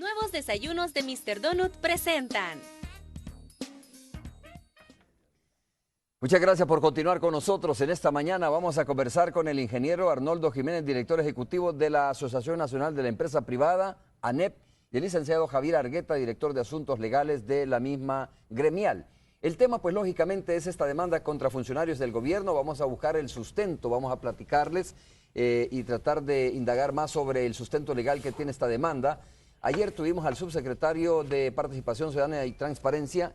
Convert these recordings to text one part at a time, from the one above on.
Nuevos desayunos de Mr. Donut presentan. Muchas gracias por continuar con nosotros. En esta mañana vamos a conversar con el ingeniero Arnoldo Jiménez, director ejecutivo de la Asociación Nacional de la Empresa Privada, ANEP, y el licenciado Javier Argueta, director de Asuntos Legales de la misma gremial. El tema, pues lógicamente, es esta demanda contra funcionarios del gobierno. Vamos a buscar el sustento, vamos a platicarles y tratar de indagar más sobre el sustento legal que tiene esta demanda. Ayer tuvimos al subsecretario de Participación Ciudadana y Transparencia,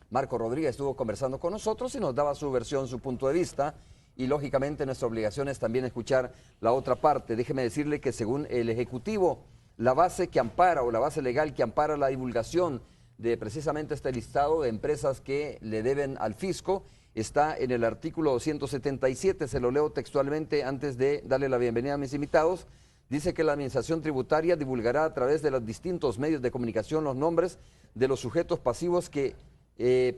Marco Rodríguez, estuvo conversando con nosotros y nos daba su versión, su punto de vista, y lógicamente nuestra obligación es también escuchar la otra parte. Déjeme decirle que según el Ejecutivo, la base que ampara o la base legal que ampara la divulgación de precisamente este listado de empresas que le deben al fisco está en el artículo 277, se lo leo textualmente antes de darle la bienvenida a mis invitados. Dice que la Administración Tributaria divulgará a través de los distintos medios de comunicación los nombres de los sujetos pasivos que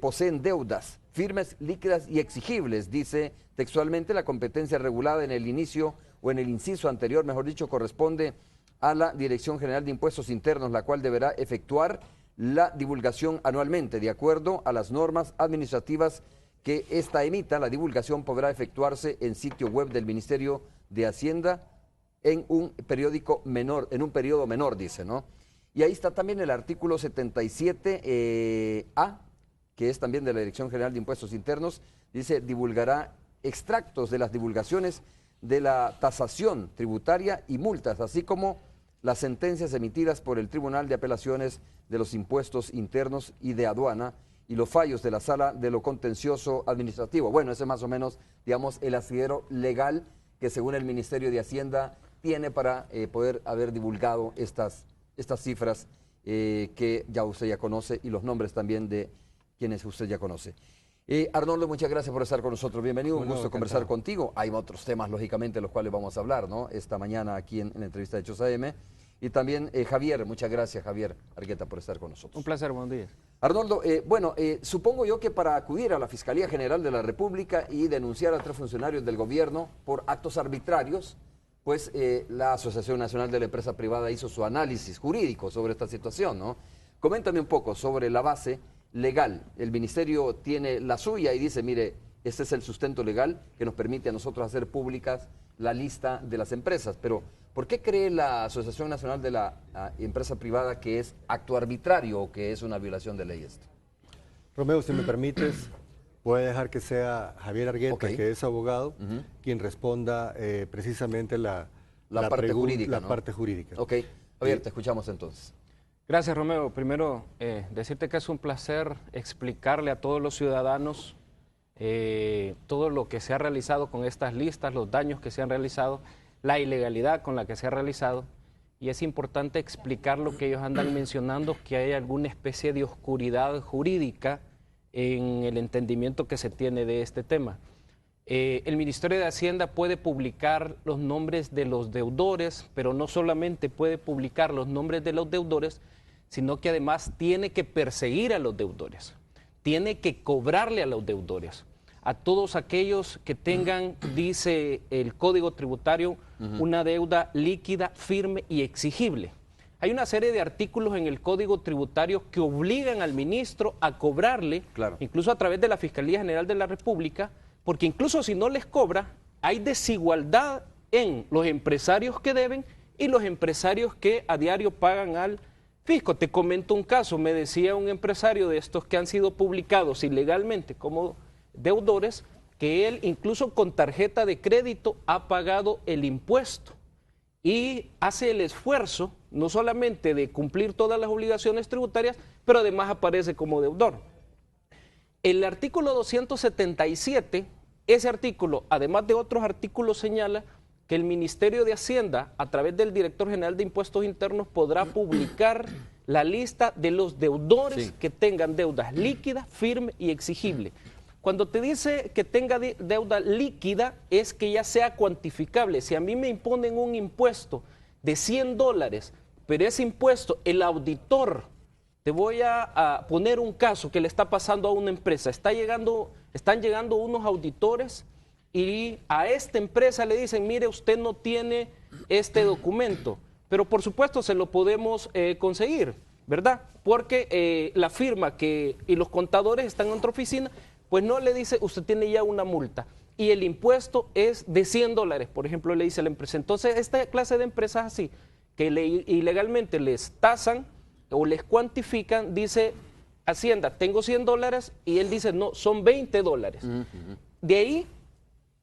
poseen deudas firmes, líquidas y exigibles. Dice textualmente, la competencia regulada en el inicio o en el inciso anterior, mejor dicho, corresponde a la Dirección General de Impuestos Internos, la cual deberá efectuar la divulgación anualmente. De acuerdo a las normas administrativas que ésta emita, la divulgación podrá efectuarse en sitio web del Ministerio de Hacienda en un periódico menor, en un periodo menor, dice, ¿no? Y ahí está también el artículo 77A, que es también de la Dirección General de Impuestos Internos, dice, divulgará extractos de las divulgaciones de la tasación tributaria y multas, así como las sentencias emitidas por el Tribunal de Apelaciones de los Impuestos Internos y de Aduana y los fallos de la Sala de lo Contencioso Administrativo. Bueno, ese es más o menos, digamos, el asidero legal que según el Ministerio de Hacienda tiene para poder haber divulgado estas cifras que ya usted ya conoce y los nombres también de quienes usted ya conoce. Arnoldo, muchas gracias por estar con nosotros. Bienvenido, un gusto conversar contigo. Hay otros temas, lógicamente, de los cuales vamos a hablar, ¿no? Esta mañana aquí en la entrevista de Hechos AM. Y también Javier, muchas gracias, Javier Argueta, por estar con nosotros. Un placer, buenos días. Arnoldo, supongo yo que para acudir a la Fiscalía General de la República y denunciar a 3 funcionarios del gobierno por actos arbitrarios, pues la Asociación Nacional de la Empresa Privada hizo su análisis jurídico sobre esta situación, ¿no? Coméntame un poco sobre la base legal. El ministerio tiene la suya y dice, mire, este es el sustento legal que nos permite a nosotros hacer públicas la lista de las empresas. Pero, ¿por qué cree la Asociación Nacional de la Empresa Privada que es acto arbitrario o que es una violación de ley esto? Romeo, si me permites, voy a dejar que sea Javier Argueta, que es abogado, quien responda precisamente la parte jurídica, ¿no? parte jurídica. Ok, Javier, te escuchamos entonces. Gracias, Romeo. Primero, decirte que es un placer explicarle a todos los ciudadanos todo lo que se ha realizado con estas listas, los daños que se han realizado, la ilegalidad con la que se ha realizado. Y es importante explicar lo que ellos andan mencionando, que hay alguna especie de oscuridad jurídica en el entendimiento que se tiene de este tema. El Ministerio de Hacienda puede publicar los nombres de los deudores, pero no solamente puede publicar los nombres de los deudores, sino que además tiene que perseguir a los deudores, tiene que cobrarle a los deudores, a todos aquellos que tengan, dice el Código Tributario, una deuda líquida, firme y exigible. Hay una serie de artículos en el Código Tributario que obligan al ministro a cobrarle, incluso a través de la Fiscalía General de la República, porque incluso si no les cobra, hay desigualdad en los empresarios que deben y los empresarios que a diario pagan al fisco. Te comento un caso, me decía un empresario de estos que han sido publicados ilegalmente como deudores, que él incluso con tarjeta de crédito ha pagado el impuesto y hace el esfuerzo no solamente de cumplir todas las obligaciones tributarias, pero además aparece como deudor. El artículo 277, ese artículo, además de otros artículos, señala que el Ministerio de Hacienda, a través del Director General de Impuestos Internos, podrá publicar la lista de los deudores que tengan deudas líquidas, firme y exigible. Cuando te dice que tenga deuda líquida, es que ya sea cuantificable. Si a mí me imponen un impuesto de $100, pero ese impuesto, el auditor, te voy a poner un caso que le está pasando a una empresa. Están llegando unos auditores y a esta empresa le dicen, mire, usted no tiene este documento, pero por supuesto se lo podemos conseguir, ¿verdad? Porque la firma y los contadores están en otra oficina, pues no le dice, usted tiene ya una multa y el impuesto es de $100, por ejemplo, le dice la empresa. Entonces, esta clase de empresas así, que ilegalmente les tasan o les cuantifican, dice Hacienda, tengo $100 y él dice, no, son $20. De ahí,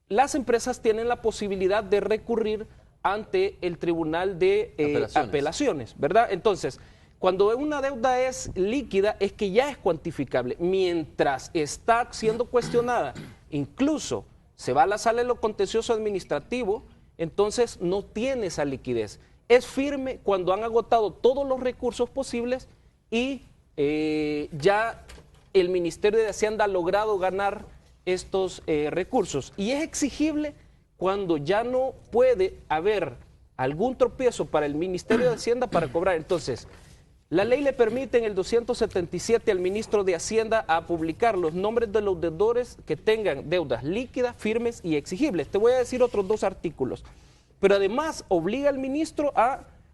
las empresas tienen la posibilidad de recurrir ante el Tribunal de apelaciones, ¿verdad? Entonces, cuando una deuda es líquida, es que ya es cuantificable. Mientras está siendo cuestionada, incluso se va a la sala de lo contencioso administrativo, entonces no tiene esa liquidez. Es firme cuando han agotado todos los recursos posibles y ya el Ministerio de Hacienda ha logrado ganar estos recursos. Y es exigible cuando ya no puede haber algún tropiezo para el Ministerio de Hacienda para cobrar. Entonces, la ley le permite en el 277 al ministro de Hacienda a publicar los nombres de los deudores que tengan deudas líquidas, firmes y exigibles. Te voy a decir otros 2 artículos. Pero además obliga al ministro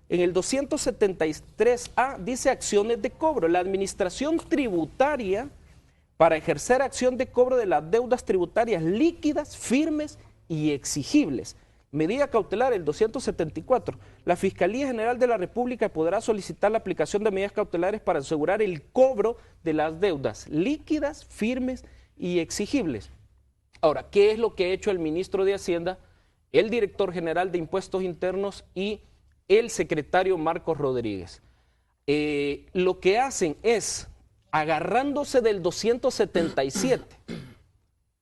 en el 273A, dice acciones de cobro. La administración tributaria para ejercer acción de cobro de las deudas tributarias líquidas, firmes y exigibles. Medida cautelar, el 274. La Fiscalía General de la República podrá solicitar la aplicación de medidas cautelares para asegurar el cobro de las deudas líquidas, firmes y exigibles. Ahora, ¿qué es lo que ha hecho el ministro de Hacienda, el director general de Impuestos Internos y el secretario Marcos Rodríguez? Lo que hacen es, agarrándose del 277,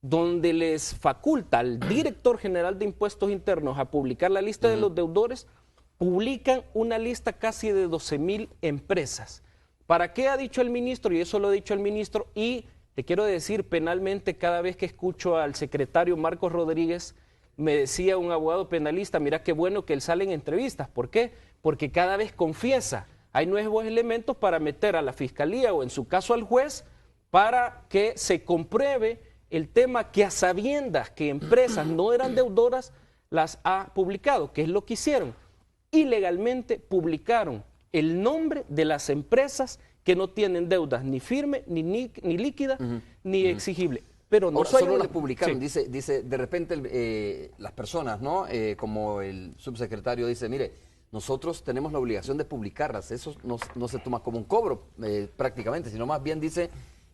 donde les faculta al director general de Impuestos Internos a publicar la lista de los deudores, publican una lista casi de 12,000 empresas. ¿Para qué ha dicho el ministro? Y eso lo ha dicho el ministro. Y te quiero decir, penalmente, cada vez que escucho al secretario Marcos Rodríguez, me decía un abogado penalista, mira qué bueno que él sale en entrevistas. ¿Por qué? Porque cada vez confiesa. Hay nuevos elementos para meter a la fiscalía o en su caso al juez para que se compruebe el tema que a sabiendas que empresas no eran deudoras las ha publicado, que es lo que hicieron. Ilegalmente publicaron el nombre de las empresas que no tienen deudas ni firme, ni líquida, ni exigible. Pero no solo le publicaron, sí. dice de repente las personas, ¿no? Como el subsecretario dice, mire, nosotros tenemos la obligación de publicarlas, eso no se toma como un cobro prácticamente, sino más bien dice,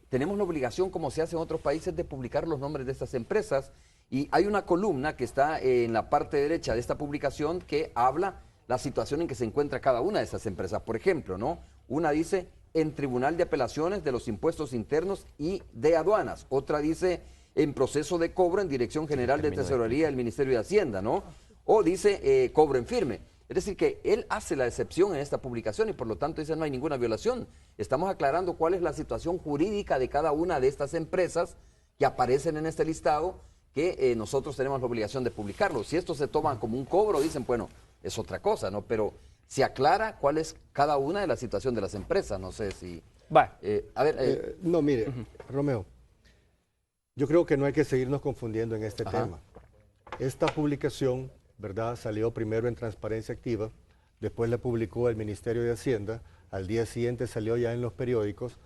tenemos la obligación, como se hace en otros países, de publicar los nombres de estas empresas. Y hay una columna que está en la parte derecha de esta publicación que habla la situación en que se encuentra cada una de esas empresas. Por ejemplo, ¿no? Una dice, en Tribunal de Apelaciones de los Impuestos Internos y de Aduanas. Otra dice, en proceso de cobro en Dirección General de Tesorería del Ministerio de Hacienda, ¿no? O dice, cobro en firme. Es decir, que él hace la excepción en esta publicación y por lo tanto dice no hay ninguna violación. Estamos aclarando cuál es la situación jurídica de cada una de estas empresas que aparecen en este listado que nosotros tenemos la obligación de publicarlo. Si esto se toma como un cobro, dicen, bueno, es otra cosa, ¿no? Pero se aclara cuál es cada una de la situación de las empresas. No sé si... no, mire, Romeo, yo creo que no hay que seguirnos confundiendo en este tema. Esta publicación, ¿verdad?, salió primero en Transparencia Activa, después la publicó el Ministerio de Hacienda, al día siguiente salió ya en los periódicos,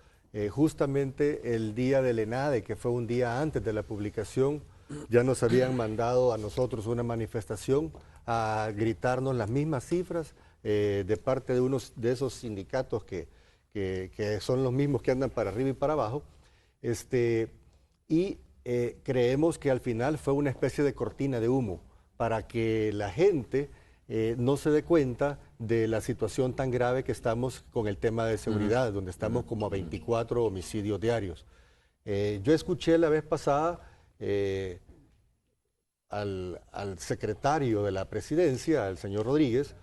justamente el día del ENADE, que fue un día antes de la publicación, ya nos habían mandado a nosotros una manifestación a gritarnos las mismas cifras de parte de unos de esos sindicatos que son los mismos que andan para arriba y para abajo, creemos que al final fue una especie de cortina de humo, para que la gente no se dé cuenta de la situación tan grave que estamos con el tema de seguridad, donde estamos como a 24 homicidios diarios. Yo escuché la vez pasada al secretario de la presidencia, al señor Rodríguez,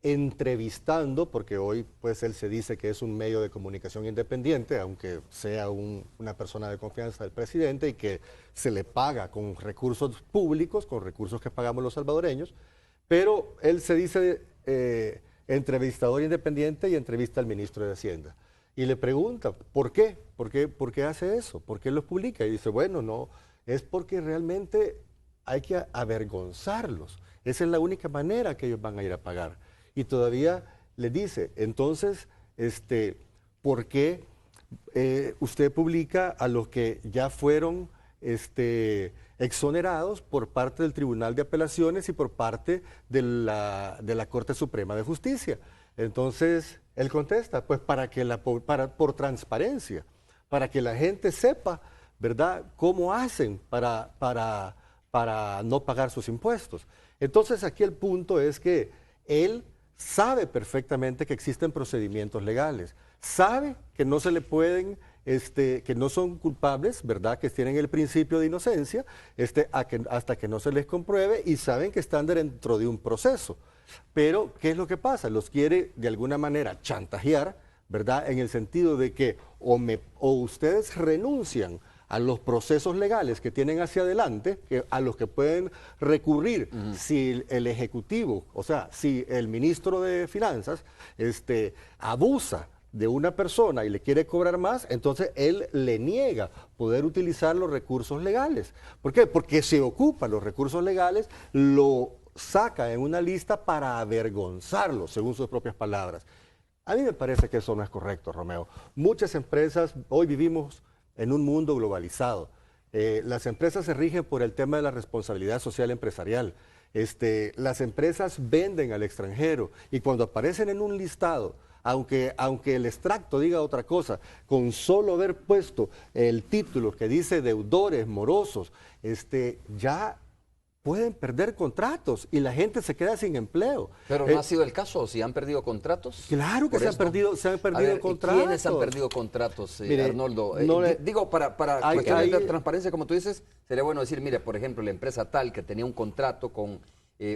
entrevistando, porque hoy pues él se dice que es un medio de comunicación independiente, aunque sea una persona de confianza del presidente y que se le paga con recursos públicos, con recursos que pagamos los salvadoreños, pero él se dice entrevistador independiente y entrevista al ministro de Hacienda. Y le pregunta, ¿por qué? ¿Por qué hace eso? ¿Por qué los publica? Y dice, bueno, no, es porque realmente hay que avergonzarlos. Esa es la única manera que ellos van a ir a pagar. y todavía le dice, entonces, ¿por qué usted publica a los que ya fueron exonerados por parte del Tribunal de Apelaciones y por parte de la Corte Suprema de Justicia? Entonces, él contesta, pues por transparencia, para que la gente sepa, ¿verdad?, cómo hacen para no pagar sus impuestos. Entonces, aquí el punto es que él sabe perfectamente que existen procedimientos legales, sabe que no se le pueden, que no son culpables, ¿verdad?, que tienen el principio de inocencia, hasta que no se les compruebe, y saben que están dentro de un proceso. Pero, ¿qué es lo que pasa? Los quiere de alguna manera chantajear, ¿verdad?, en el sentido de que o ustedes renuncian a los procesos legales que tienen hacia adelante, a los que pueden recurrir si el Ejecutivo, o sea, si el ministro de Finanzas abusa de una persona y le quiere cobrar más, entonces él le niega poder utilizar los recursos legales. ¿Por qué? Porque se ocupa los recursos legales, lo saca en una lista para avergonzarlo, según sus propias palabras. A mí me parece que eso no es correcto, Romeo. Muchas empresas, hoy vivimos en un mundo globalizado. Las empresas se rigen por el tema de la responsabilidad social empresarial. Las empresas venden al extranjero y cuando aparecen en un listado, aunque el extracto diga otra cosa, con solo haber puesto el título que dice deudores morosos, ya pueden perder contratos y la gente se queda sin empleo. Pero no ha sido el caso, si han perdido contratos. Claro que se han perdido contratos. ¿Quiénes han perdido contratos, mire, Arnoldo? Digo, para hay, cuestiones de transparencia, como tú dices, sería bueno decir, mire, por ejemplo, la empresa tal que tenía un contrato con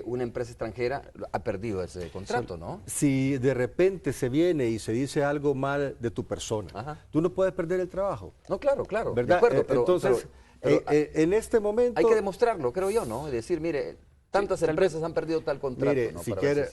una empresa extranjera ha perdido ese contrato, ¿no? Si de repente se viene y se dice algo mal de tu persona, tú no puedes perder el trabajo. No, claro, ¿verdad? De acuerdo, entonces, en este momento... Hay que demostrarlo, creo yo, ¿no? Es decir, mire, tantas empresas han perdido tal contrato. Mire, ¿no? si Para quiere,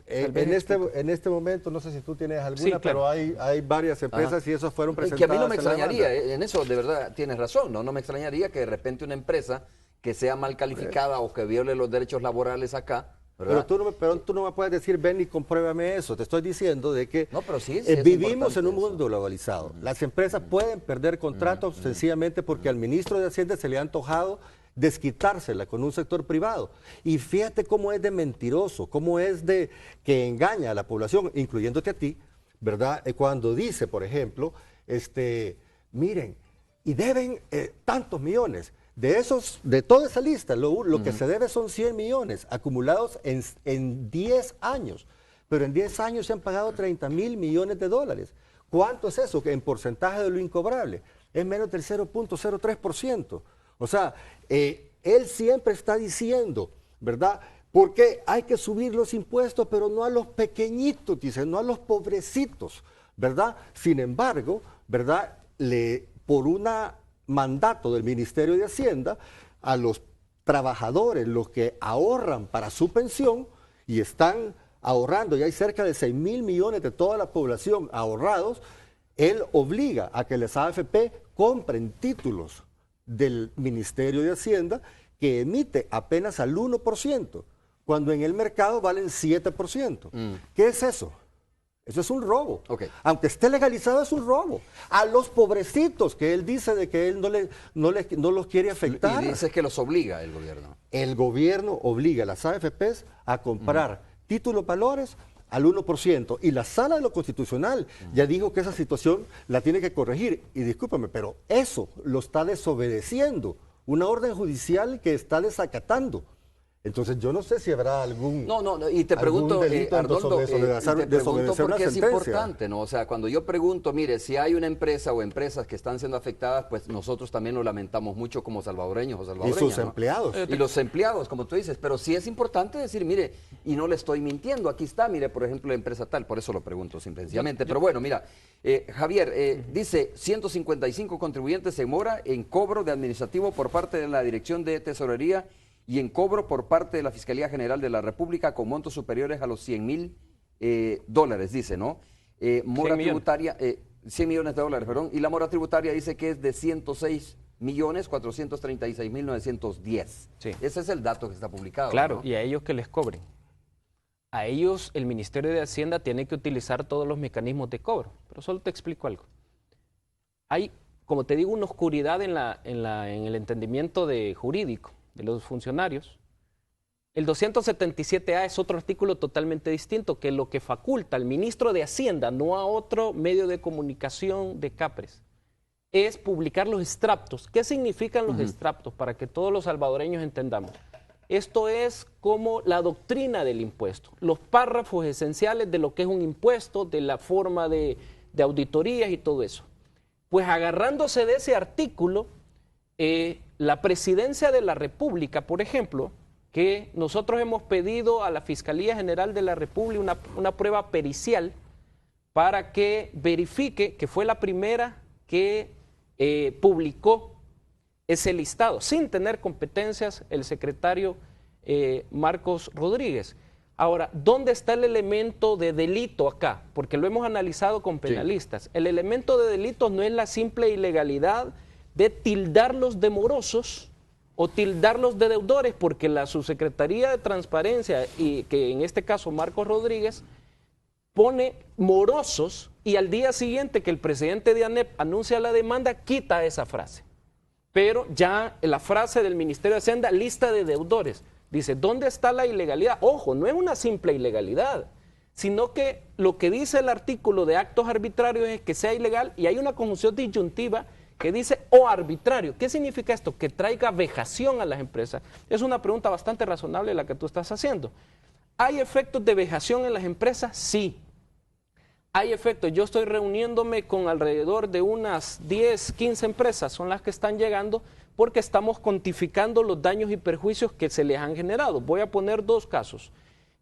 en este momento, no sé si tú tienes alguna, sí, claro, pero hay varias empresas y esas fueron presentadas. Que a mí no me extrañaría, en eso de verdad tienes razón, ¿no? No me extrañaría que de repente una empresa que sea mal calificada o que viole los derechos laborales acá, ¿verdad? Pero tú no me puedes decir, ven y compruébame eso. Te estoy diciendo de que no, pero sí, vivimos en un mundo globalizado. Las empresas pueden perder contratos sencillamente porque al ministro de Hacienda se le ha antojado desquitársela con un sector privado. Y fíjate cómo es de mentiroso, cómo es de que engaña a la población, incluyéndote a ti, ¿verdad? Cuando dice, por ejemplo, miren, y deben tantos millones. De toda esa lista, lo que se debe son 100 millones acumulados en 10 años. Pero en 10 años se han pagado 30.000 millones de dólares. ¿Cuánto es eso en porcentaje de lo incobrable? Es menos del 0.03%. O sea, él siempre está diciendo, ¿verdad? Porque hay que subir los impuestos, pero no a los pequeñitos, dice, no a los pobrecitos, ¿verdad? Sin embargo, ¿verdad? Por una mandato del Ministerio de Hacienda, a los trabajadores, los que ahorran para su pensión y están ahorrando, y hay cerca de 6.000 millones de toda la población ahorrados, él obliga a que las AFP compren títulos del Ministerio de Hacienda que emite apenas al 1%, cuando en el mercado valen 7%. ¿Qué es eso? Eso es un robo. Aunque esté legalizado, es un robo. A los pobrecitos, que él dice de que él no los quiere afectar. Y dice que los obliga el gobierno. El gobierno obliga a las AFPs a comprar títulos valores al 1%. Y la Sala de lo Constitucional ya dijo que esa situación la tiene que corregir. Y discúlpame, pero eso lo está desobedeciendo. Una orden judicial que está desacatando. Entonces yo no sé si habrá algún y te pregunto, Arnoldo, te pregunto porque es importante, ¿no? O sea, cuando yo pregunto, mire, si hay una empresa o empresas que están siendo afectadas, pues nosotros también lo lamentamos mucho como salvadoreños o salvadoreñas. Y sus empleados. Y los empleados, como tú dices, pero sí es importante decir, mire, y no le estoy mintiendo, aquí está, mire, por ejemplo, la empresa tal, por eso lo pregunto simplemente. Pero bueno, mira, Javier, dice, 155 contribuyentes en mora en cobro de administrativo por parte de la Dirección de Tesorería y en cobro por parte de la Fiscalía General de la República con montos superiores a los $100.000, dice, ¿no? Mora tributaria, 100 millones de dólares, perdón, y la mora tributaria dice que es de 106.436.910. Sí. Ese es el dato que está publicado. Claro, ¿no? y a ellos que les cobren. a ellos el Ministerio de Hacienda tiene que utilizar todos los mecanismos de cobro. Pero solo te explico algo. Hay, como te digo, una oscuridad en el entendimiento jurídico de los funcionarios. El 277A es otro artículo totalmente distinto, que lo que faculta al ministro de Hacienda, no a otro medio de comunicación de Capres, es publicar los extractos. ¿Qué significan los extractos? Para que todos los salvadoreños entendamos. Esto es como la doctrina del impuesto, los párrafos esenciales de lo que es un impuesto, de la forma de auditorías y todo eso. Pues agarrándose de ese artículo, la Presidencia de la República, por ejemplo, que nosotros hemos pedido a la Fiscalía General de la República una prueba pericial para que verifique que fue la primera que publicó ese listado, sin tener competencias el secretario Marcos Rodríguez. Ahora, ¿dónde está el elemento de delito acá? Porque lo hemos analizado con penalistas. Sí. El elemento de delito no es la simple ilegalidad de tildarlos de morosos o tildarlos de deudores, porque la Subsecretaría de Transparencia, y que en este caso Marcos Rodríguez, pone morosos y al día siguiente que el presidente de ANEP anuncia la demanda, quita esa frase. Pero ya la frase del Ministerio de Hacienda, lista de deudores, dice, ¿dónde está la ilegalidad? Ojo, no es una simple ilegalidad, sino que lo que dice el artículo de actos arbitrarios es que sea ilegal y hay una conjunción disyuntiva que dice o arbitrario. ¿Qué significa esto? Que traiga vejación a las empresas. Es una pregunta bastante razonable la que tú estás haciendo. ¿Hay efectos de vejación en las empresas? Sí. Hay efectos. Yo estoy reuniéndome con alrededor de unas 10, 15 empresas, son las que están llegando, porque estamos cuantificando los daños y perjuicios que se les han generado. Voy a poner dos casos.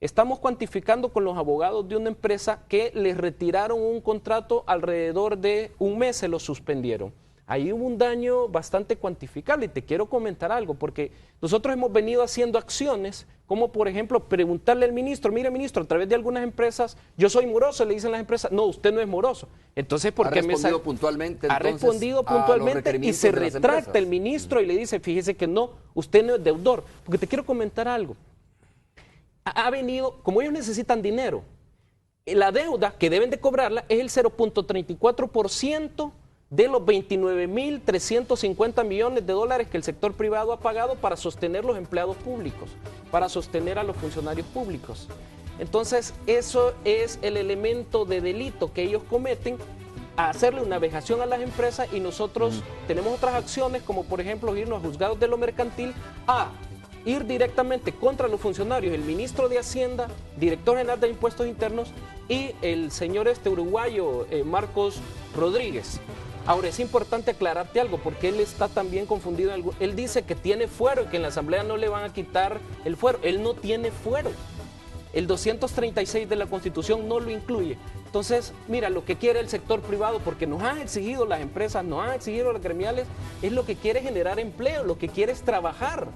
Estamos cuantificando con los abogados de una empresa que les retiraron un contrato alrededor de un mes, se lo suspendieron. Ahí hubo un daño bastante cuantificable y te quiero comentar algo, porque nosotros hemos venido haciendo acciones, como por ejemplo preguntarle al ministro, mire ministro, a través de algunas empresas, yo soy moroso, le dicen las empresas, no, usted no es moroso. Entonces, ¿por qué me respondido puntualmente? Ha respondido puntualmente y se retracta el ministro y le dice, fíjese que no, usted no es deudor. Porque te quiero comentar algo. Ha venido, como ellos necesitan dinero, la deuda que deben de cobrarla es el 0.34% de los 29.350 millones de dólares que el sector privado ha pagado para sostener los empleados públicos, para sostener a los funcionarios públicos. Entonces, eso es el elemento de delito que ellos cometen, a hacerle una vejación a las empresas, y nosotros tenemos otras acciones, como por ejemplo irnos a juzgados de lo mercantil, a ir directamente contra los funcionarios, el ministro de Hacienda, director general de Impuestos Internos y el señor uruguayo Marcos Rodríguez. Ahora, es importante aclararte algo, porque él está también confundido. Él dice que tiene fuero y que en la Asamblea no le van a quitar el fuero. Él no tiene fuero. El 236 de la Constitución no lo incluye. Entonces, mira, lo que quiere el sector privado, porque nos han exigido las empresas, nos han exigido las gremiales, es lo que quiere generar empleo, lo que quiere es trabajar.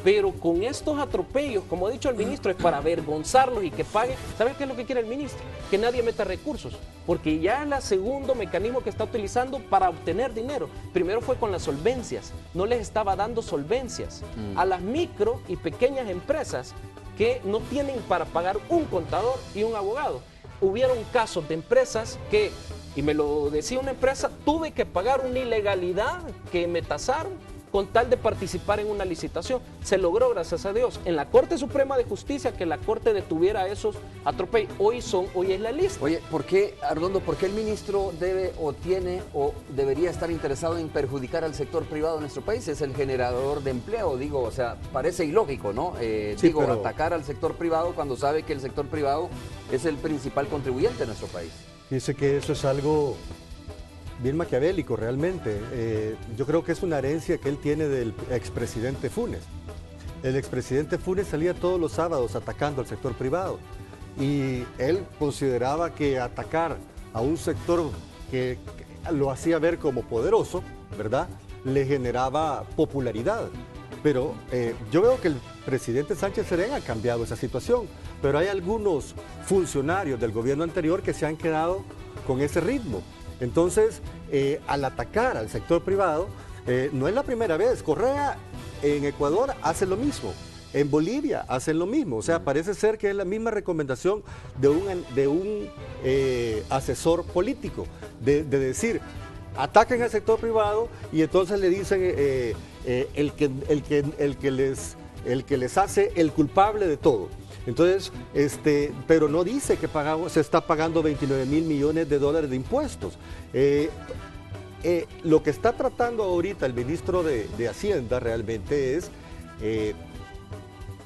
Pero con estos atropellos, como ha dicho el ministro, es para avergonzarlos y que paguen. ¿Sabes qué es lo que quiere el ministro? Que nadie meta recursos, porque ya es el segundo mecanismo que está utilizando para obtener dinero. Primero fue con las solvencias, no les estaba dando solvencias a las micro y pequeñas empresas que no tienen para pagar un contador y un abogado. Hubieron casos de empresas que, y me lo decía una empresa, tuve que pagar una ilegalidad que me tasaron con tal de participar en una licitación. Se logró, gracias a Dios, en la Corte Suprema de Justicia, que la Corte detuviera esos atropellos. Hoy es la lista. Oye, ¿por qué, Arnoldo, por qué el ministro debe o tiene o debería estar interesado en perjudicar al sector privado de nuestro país? Es el generador de empleo, digo, o sea, parece ilógico, ¿no? Sí, pero atacar al sector privado cuando sabe que el sector privado es el principal contribuyente de nuestro país. Dice que eso es algo bien maquiavélico realmente. Yo creo que es una herencia que él tiene del expresidente Funes. El expresidente Funes salía todos los sábados atacando al sector privado y él consideraba que atacar a un sector que lo hacía ver como poderoso, ¿verdad?, le generaba popularidad. Pero yo veo que el presidente Sánchez Serén ha cambiado esa situación, pero hay algunos funcionarios del gobierno anterior que se han quedado con ese ritmo. Entonces, al atacar al sector privado, no es la primera vez. Correa en Ecuador hace lo mismo. En Bolivia hacen lo mismo, o sea, parece ser que es la misma recomendación de un asesor político, de decir, ataquen al sector privado y entonces le dicen el que les hace el culpable de todo. Entonces, pero no dice que se está pagando 29 mil millones de dólares de impuestos. Lo que está tratando ahorita el ministro de Hacienda realmente es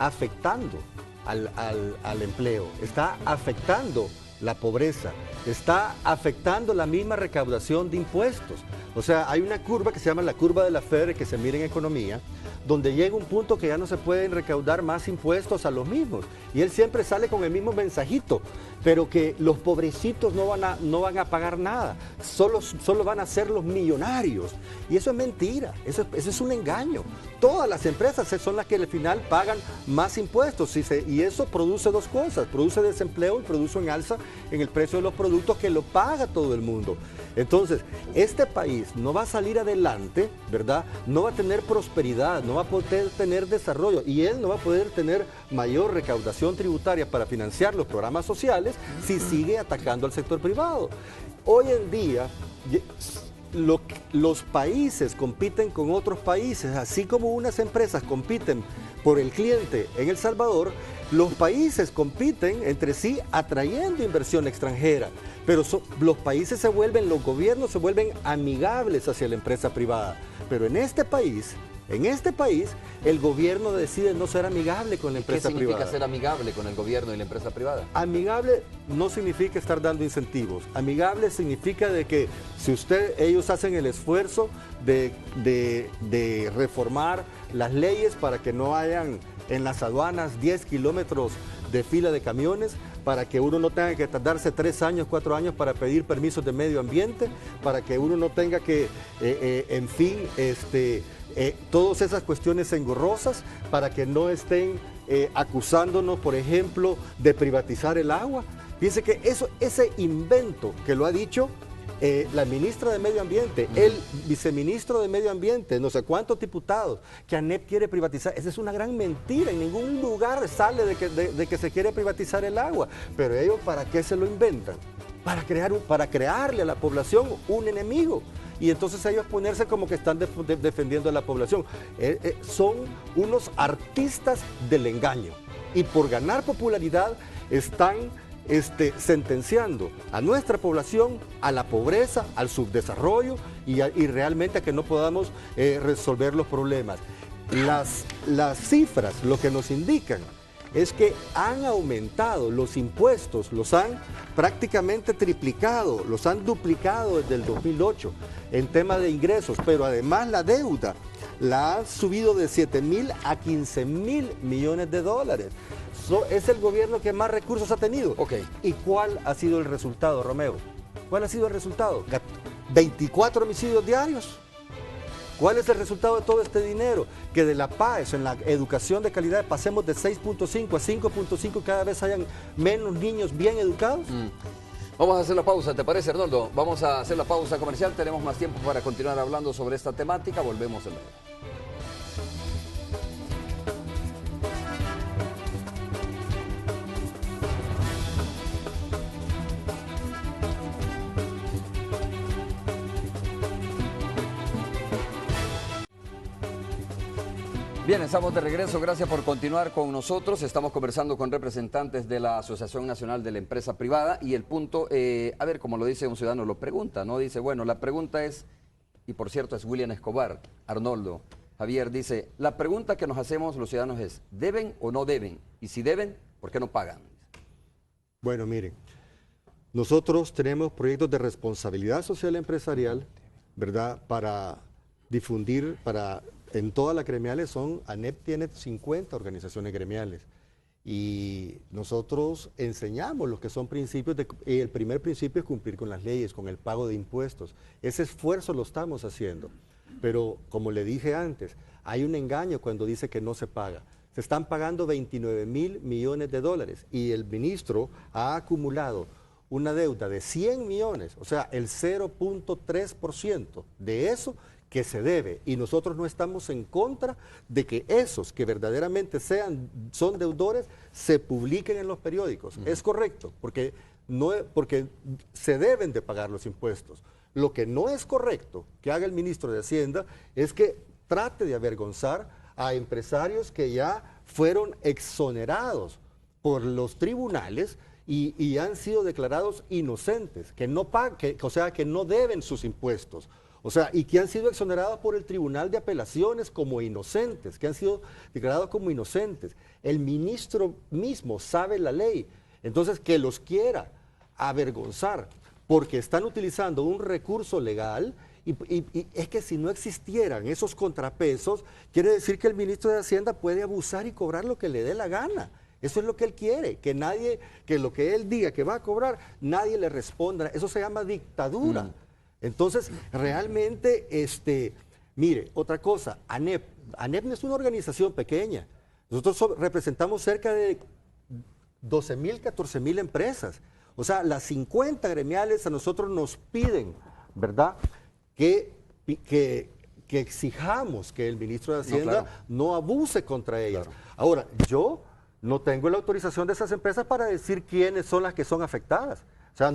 afectando al empleo, está afectando la pobreza, está afectando la misma recaudación de impuestos. O sea, hay una curva que se llama la curva de la Laffer, que se mira en economía, donde llega un punto que ya no se pueden recaudar más impuestos a los mismos. Y él siempre sale con el mismo mensajito, pero que los pobrecitos no van a pagar nada, solo van a ser los millonarios. Y eso es mentira, eso es un engaño. Todas las empresas son las que al final pagan más impuestos y eso produce dos cosas, produce desempleo y produce un alza en el precio de los productos que lo paga todo el mundo. Entonces, este país no va a salir adelante, ¿verdad? No va a tener prosperidad, no va a poder tener desarrollo y él no va a poder tener mayor recaudación tributaria para financiar los programas sociales si sigue atacando al sector privado. Hoy en día, los países compiten con otros países, así como unas empresas compiten por el cliente en El Salvador, los países compiten entre sí atrayendo inversión extranjera, pero los gobiernos se vuelven amigables hacia la empresa privada. Pero en este país, el gobierno decide no ser amigable con la empresa privada. ¿Qué significa ser amigable con el gobierno y la empresa privada? Amigable no significa estar dando incentivos. Amigable significa de que si ellos hacen el esfuerzo de reformar las leyes para que no hayan en las aduanas 10 kilómetros de fila de camiones, para que uno no tenga que tardarse 3 años, 4 años para pedir permisos de medio ambiente, para que uno no tenga que, todas esas cuestiones engorrosas, para que no estén acusándonos, por ejemplo, de privatizar el agua. Fíjense que ese invento que lo ha dicho la ministra de Medio Ambiente, el viceministro de Medio Ambiente, no sé cuántos diputados, que ANEP quiere privatizar. Esa es una gran mentira. En ningún lugar sale de que se quiere privatizar el agua. Pero ellos, ¿para qué se lo inventan? Para crearle a la población un enemigo. Y entonces ellos ponerse como que están defendiendo a la población. Son unos artistas del engaño. Y por ganar popularidad están sentenciando a nuestra población a la pobreza, al subdesarrollo y realmente a que no podamos resolver los problemas. Las cifras lo que nos indican es que han aumentado los impuestos, los han prácticamente triplicado, los han duplicado desde el 2008 en tema de ingresos, pero además la deuda la han subido de 7.000 a 15.000 millones de dólares. Es el gobierno que más recursos ha tenido. Okay. ¿Y cuál ha sido el resultado, Romeo? ¿Cuál ha sido el resultado? 24 homicidios diarios. ¿Cuál es el resultado de todo este dinero? Que de la paz, en la educación de calidad, pasemos de 6.5 a 5.5, cada vez hayan menos niños bien educados. Vamos a hacer la pausa, ¿te parece, Arnoldo? Vamos a hacer la pausa comercial, tenemos más tiempo para continuar hablando sobre esta temática, volvemos en breve. Bien, estamos de regreso, gracias por continuar con nosotros. Estamos conversando con representantes de la Asociación Nacional de la Empresa Privada y el punto, a ver, como lo dice un ciudadano, lo pregunta, ¿no? Dice, bueno, la pregunta es, y por cierto es William Escobar, Arnoldo, Javier, dice, la pregunta que nos hacemos los ciudadanos es, ¿deben o no deben? Y si deben, ¿por qué no pagan? Bueno, miren, nosotros tenemos proyectos de responsabilidad social empresarial, ¿verdad? Para difundir, en todas las gremiales ANEP tiene 50 organizaciones gremiales y nosotros enseñamos lo que son principios, y el primer principio es cumplir con las leyes, con el pago de impuestos. Ese esfuerzo lo estamos haciendo, pero como le dije antes, hay un engaño cuando dice que no se paga. Se están pagando 29.000 millones de dólares y el ministro ha acumulado una deuda de 100 millones, o sea, el 0.3% de eso que se debe, y nosotros no estamos en contra de que esos que verdaderamente son deudores se publiquen en los periódicos. Es correcto, porque se deben de pagar los impuestos. Lo que no es correcto que haga el ministro de Hacienda es que trate de avergonzar a empresarios que ya fueron exonerados por los tribunales y han sido declarados inocentes, que no deben sus impuestos. O sea, y que han sido exonerados por el Tribunal de Apelaciones como inocentes, que han sido declarados como inocentes. El ministro mismo sabe la ley, entonces que los quiera avergonzar porque están utilizando un recurso legal y es que si no existieran esos contrapesos, quiere decir que el ministro de Hacienda puede abusar y cobrar lo que le dé la gana. Eso es lo que él quiere, que lo que él diga que va a cobrar, nadie le responda. Eso se llama dictadura. Entonces, realmente, mire, otra cosa, ANEP no es una organización pequeña. Nosotros representamos cerca de 12,000, 14,000 empresas. O sea, las 50 gremiales a nosotros nos piden, ¿verdad?, que exijamos que el ministro de Hacienda no abuse contra ellas. Claro. Ahora, yo no tengo la autorización de esas empresas para decir quiénes son las que son afectadas. O sea,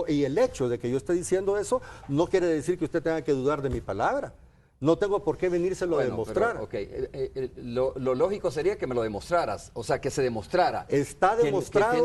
y el hecho de que yo esté diciendo eso no quiere decir que usted tenga que dudar de mi palabra. No tengo por qué venírselo a demostrar. Pero, lo lógico sería que me lo demostraras, o sea, que se demostrara. Está demostrado.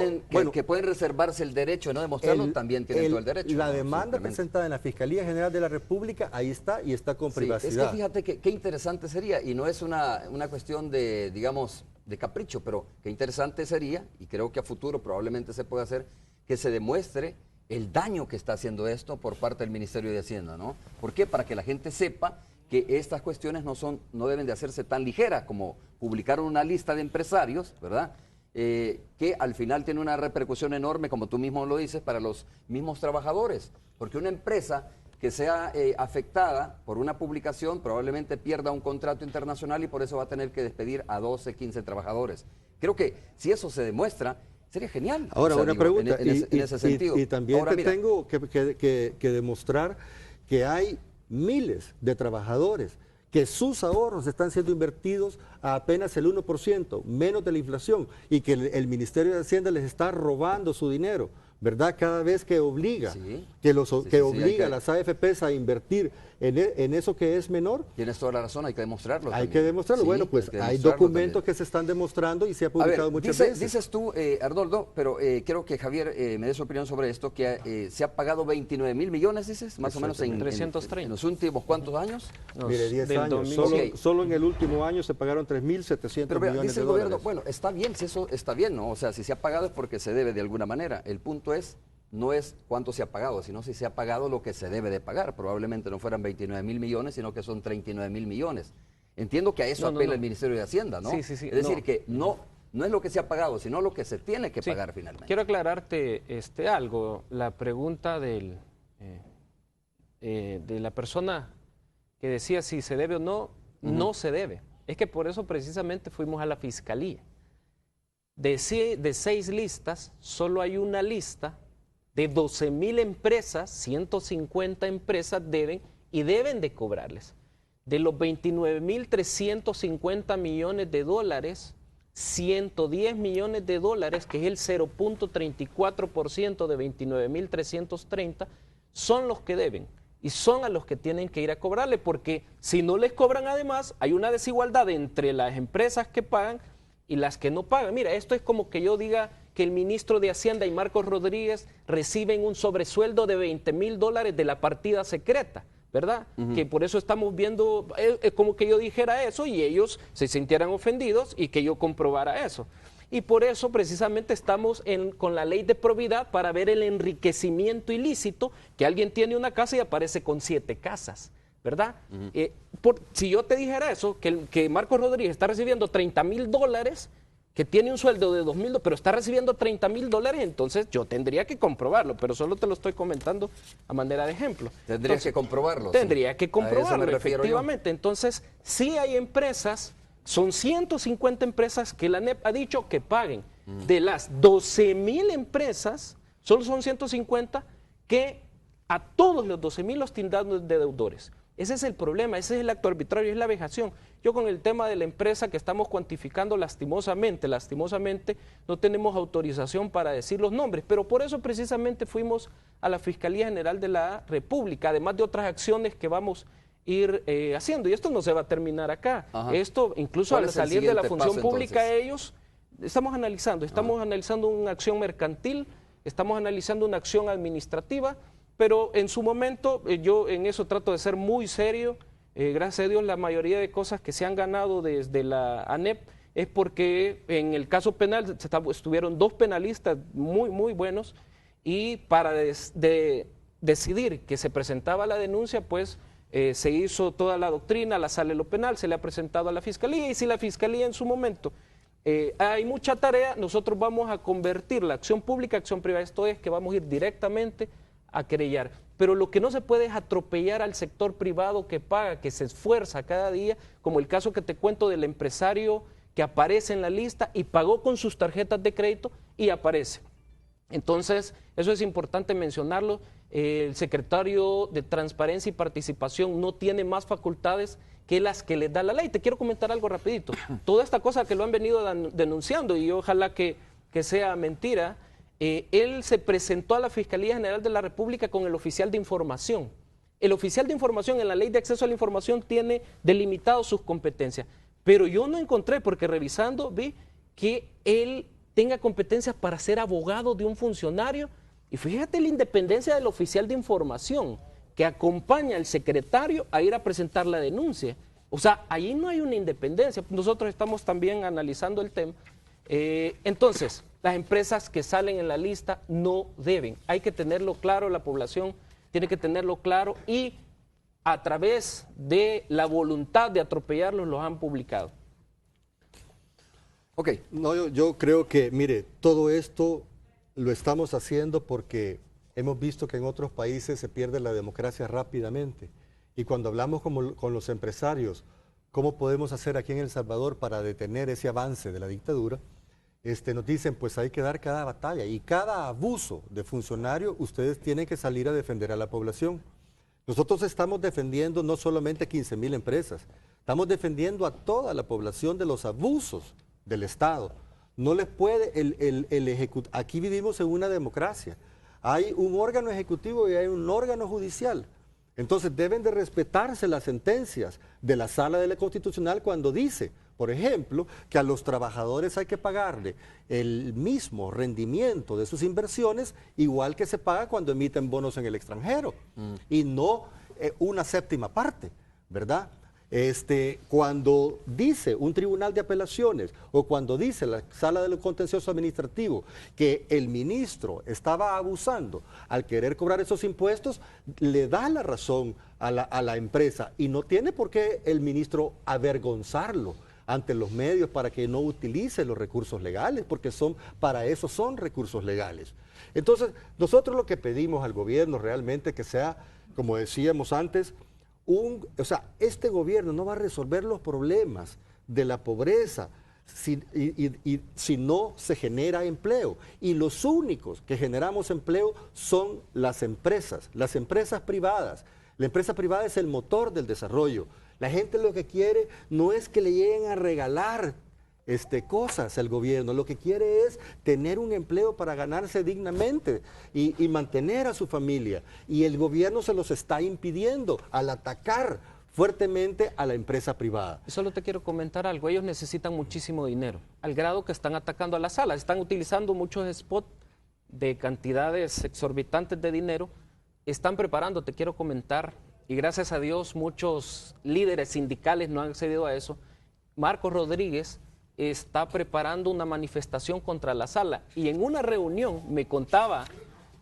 Que pueden reservarse el derecho de no demostrarlo, también tienen todo el derecho. La demanda presentada en la Fiscalía General de la República, ahí está y está con privacidad. Es que fíjate qué interesante sería, y no es una cuestión de, digamos, de capricho, pero qué interesante sería, y creo que a futuro probablemente se pueda hacer, que se demuestre el daño que está haciendo esto por parte del Ministerio de Hacienda, ¿no? ¿Por qué? Para que la gente sepa que estas cuestiones no deben de hacerse tan ligeras como publicar una lista de empresarios, ¿verdad?, que al final tiene una repercusión enorme, como tú mismo lo dices, para los mismos trabajadores. Porque una empresa que sea afectada por una publicación probablemente pierda un contrato internacional y por eso va a tener que despedir a 12, 15 trabajadores. Creo que si eso se demuestra, sería genial. Ahora, una pregunta, en ese sentido. Y también tengo que demostrar que hay miles de trabajadores que sus ahorros están siendo invertidos a apenas el 1%, menos de la inflación, y que el Ministerio de Hacienda les está robando su dinero, ¿verdad? Cada vez que obliga, obliga a las AFPs a invertir en eso que es menor. Tienes toda la razón, hay que demostrarlo. Hay que demostrarlo. Bueno, pues hay documentos que se están demostrando y se ha publicado muchas veces. Dices tú, Arnoldo, pero quiero que Javier me dé su opinión sobre esto, que se ha pagado 29,000 millones, dices, más o menos en 330. En los últimos, ¿cuántos años? Mire, 10 años. Solo en el último año se pagaron 3,700 millones dice de el dólares. gobierno, bueno, está bien, si eso está bien, ¿no? O sea, si se ha pagado es porque se debe de alguna manera. El punto no es cuánto se ha pagado, sino si se ha pagado lo que se debe de pagar. Probablemente no fueran 29,000 millones, sino que son 39,000 millones. Entiendo que a eso apela el Ministerio de Hacienda, ¿no? Sí. Es decir, que no es lo que se ha pagado, sino lo que se tiene que pagar finalmente. Quiero aclararte algo. La pregunta de la persona que decía si se debe o no, no se debe. Es que por eso precisamente fuimos a la Fiscalía. De 6 listas, solo hay una lista de 12,000 empresas, 150 empresas deben de cobrarles. De los 29,350 millones de dólares, 110 millones de dólares, que es el 0.34% de 29,330, son los que deben. Y son a los que tienen que ir a cobrarle, porque si no les cobran además, hay una desigualdad entre las empresas que pagan y las que no pagan. Mira, esto es como que yo diga que el ministro de Hacienda y Marcos Rodríguez reciben un sobresueldo de 20,000 dólares de la partida secreta, ¿verdad? Que por eso estamos viendo, como que yo dijera eso y ellos se sintieran ofendidos y que yo comprobara eso. Y por eso precisamente estamos con la ley de probidad para ver el enriquecimiento ilícito, que alguien tiene una casa y aparece con 7 casas, ¿verdad? Si yo te dijera eso, que Marcos Rodríguez está recibiendo 30,000 dólares, que tiene un sueldo de 2,000, pero está recibiendo 30,000 dólares, entonces yo tendría que comprobarlo, pero solo te lo estoy comentando a manera de ejemplo. Tendrías que comprobarlo. Tendría que comprobarlo, efectivamente. Entonces, sí hay empresas, son 150 empresas que la ANEP ha dicho que paguen. De las 12,000 empresas, solo son 150 que a todos los 12,000 los tildan de deudores. Ese es el problema, ese es el acto arbitrario, es la vejación. Yo con el tema de la empresa que estamos cuantificando lastimosamente no tenemos autorización para decir los nombres, pero por eso precisamente fuimos a la Fiscalía General de la República, además de otras acciones que vamos a ir haciendo. Y esto no se va a terminar acá. Ajá. Esto, incluso al salir de la función pública, entonces? ellos, estamos analizando una acción mercantil, estamos analizando una acción administrativa, pero en su momento yo en eso trato de ser muy serio. Gracias a Dios la mayoría de cosas que se han ganado desde la ANEP es porque en el caso penal estuvieron 2 penalistas muy buenos, y para decidir que se presentaba la denuncia, pues se hizo toda la doctrina, la sala de lo penal, se le ha presentado a la Fiscalía, y si la Fiscalía en su momento hay mucha tarea, nosotros vamos a convertir la acción pública a acción privada. Esto es que vamos a ir directamente a querellar. Pero lo que no se puede es atropellar al sector privado que paga, que se esfuerza cada día, como el caso que te cuento del empresario que aparece en la lista y pagó con sus tarjetas de crédito y aparece. Entonces, eso es importante mencionarlo. El secretario de Transparencia y Participación no tiene más facultades que las que le da la ley. Te quiero comentar algo rapidito. Toda esta cosa que lo han venido denunciando, y ojalá que sea mentira, él se presentó a la Fiscalía General de la República con el oficial de información. El oficial de información en la Ley de Acceso a la Información tiene delimitado sus competencias, pero yo no encontré, porque revisando vi que él tenga competencias para ser abogado de un funcionario. Y fíjate la independencia del oficial de información que acompaña al secretario a ir a presentar la denuncia. O sea, ahí no hay una independencia. Nosotros estamos también analizando el tema. Entonces, las empresas que salen en la lista no deben. Hay que tenerlo claro, la población tiene que tenerlo claro, y a través de la voluntad de atropellarlos los han publicado. Ok. No, yo creo que, mire, todo esto lo estamos haciendo porque hemos visto que en otros países se pierde la democracia rápidamente. Y cuando hablamos con los empresarios, ¿cómo podemos hacer aquí en El Salvador para detener ese avance de la dictadura? Nos dicen, pues hay que dar cada batalla y cada abuso de funcionario, ustedes tienen que salir a defender a la población. Nosotros estamos defendiendo no solamente 15,000 empresas, estamos defendiendo a toda la población de los abusos del Estado. No les puede, aquí vivimos en una democracia. Hay un órgano ejecutivo y hay un órgano judicial. Entonces deben de respetarse las sentencias de la Sala de la Constitucional cuando dice, por ejemplo, que a los trabajadores hay que pagarle el mismo rendimiento de sus inversiones igual que se paga cuando emiten bonos en el extranjero, y no una séptima parte, ¿verdad? Cuando dice un tribunal de apelaciones o cuando dice la Sala del Contencioso Administrativo que el ministro estaba abusando al querer cobrar esos impuestos, le da la razón a la empresa, y no tiene por qué el ministro avergonzarlo ante los medios para que no utilice los recursos legales, porque para eso son recursos legales. Entonces, nosotros lo que pedimos al gobierno realmente que sea, como decíamos antes, este gobierno no va a resolver los problemas de la pobreza si no se genera empleo. Y los únicos que generamos empleo son las empresas privadas. La empresa privada es el motor del desarrollo. La gente lo que quiere no es que le lleguen a regalar cosas al gobierno, lo que quiere es tener un empleo para ganarse dignamente y mantener a su familia. Y el gobierno se los está impidiendo al atacar fuertemente a la empresa privada. Solo te quiero comentar algo, ellos necesitan muchísimo dinero, al grado que están atacando a las salas, están utilizando muchos spots de cantidades exorbitantes de dinero, están preparando, te quiero comentar, y gracias a Dios muchos líderes sindicales no han accedido a eso. Marcos Rodríguez está preparando una manifestación contra la sala, y en una reunión, me contaba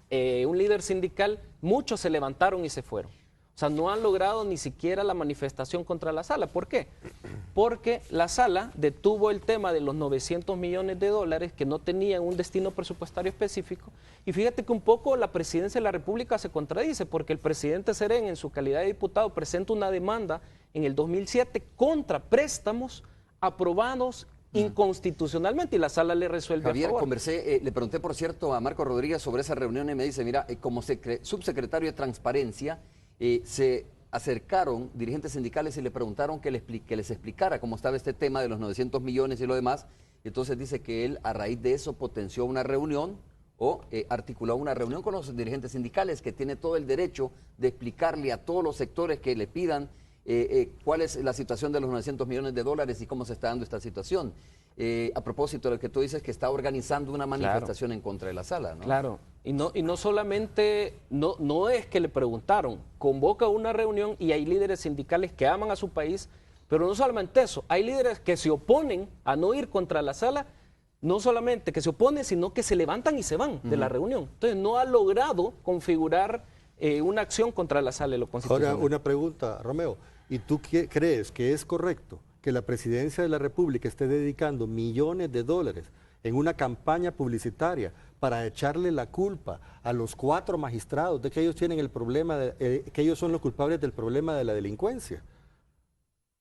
un líder sindical, muchos se levantaron y se fueron. O sea, no han logrado ni siquiera la manifestación contra la sala. ¿Por qué? Porque la sala detuvo el tema de los 900 millones de dólares que no tenían un destino presupuestario específico. Y fíjate que un poco la presidencia de la República se contradice, porque el presidente Serén, en su calidad de diputado, presenta una demanda en el 2007 contra préstamos aprobados inconstitucionalmente, y la sala le resuelve Javier, a favor. conversé, le pregunté, por cierto, a Marco Rodríguez sobre esa reunión y me dice, mira, como subsecretario de Transparencia, se acercaron dirigentes sindicales y le preguntaron que les explicara cómo estaba este tema de los 900 millones y lo demás. Entonces dice que él a raíz de eso potenció una reunión o articuló una reunión con los dirigentes sindicales, que tiene todo el derecho de explicarle a todos los sectores que le pidan cuál es la situación de los 900 millones de dólares y cómo se está dando esta situación. A propósito de lo que tú dices, que está organizando una manifestación en contra de la sala, ¿no? Claro, y no solamente, no es que le preguntaron, convoca una reunión y hay líderes sindicales que aman a su país, pero no solamente eso, hay líderes que se oponen a no ir contra la sala, no solamente que se oponen, sino que se levantan y se van de la reunión. Entonces no ha logrado configurar una acción contra la sala de lo constitucional. Ahora, una pregunta, Romeo, ¿y tú crees que es correcto que la presidencia de la República esté dedicando millones de dólares en una campaña publicitaria para echarle la culpa a los 4 magistrados de que ellos tienen el problema, que ellos son los culpables del problema de la delincuencia?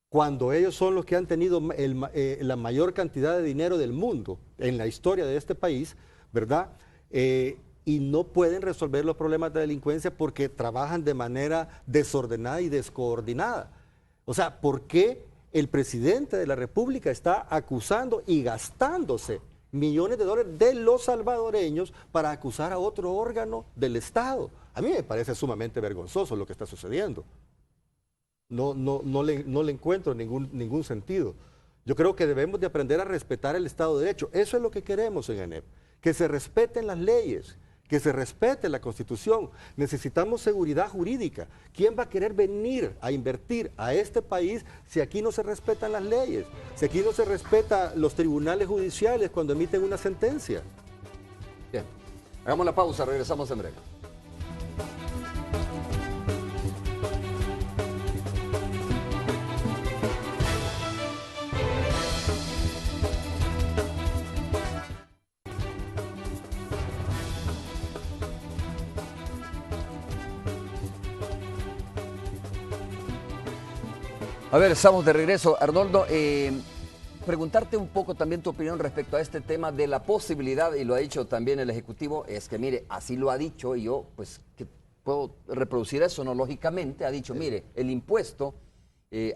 Cuando ellos son los que han tenido la mayor cantidad de dinero del mundo en la historia de este país, ¿verdad? Y no pueden resolver los problemas de delincuencia porque trabajan de manera desordenada y descoordinada. O sea, ¿por qué el presidente de la República está acusando y gastándose millones de dólares de los salvadoreños para acusar a otro órgano del Estado? A mí me parece sumamente vergonzoso lo que está sucediendo. No le encuentro ningún sentido. Yo creo que debemos de aprender a respetar el Estado de Derecho. Eso es lo que queremos en ANEP, que se respeten las leyes, que se respete la Constitución. Necesitamos seguridad jurídica. ¿Quién va a querer venir a invertir a este país si aquí no se respetan las leyes? Si aquí no se respetan los tribunales judiciales cuando emiten una sentencia. Bien, hagamos la pausa, regresamos en breve. A ver, estamos de regreso. Arnoldo, preguntarte un poco también tu opinión respecto a este tema de la posibilidad, y lo ha dicho también el Ejecutivo, es que mire, así lo ha dicho, y yo pues que puedo reproducir eso, ¿no? Lógicamente ha dicho, mire, el impuesto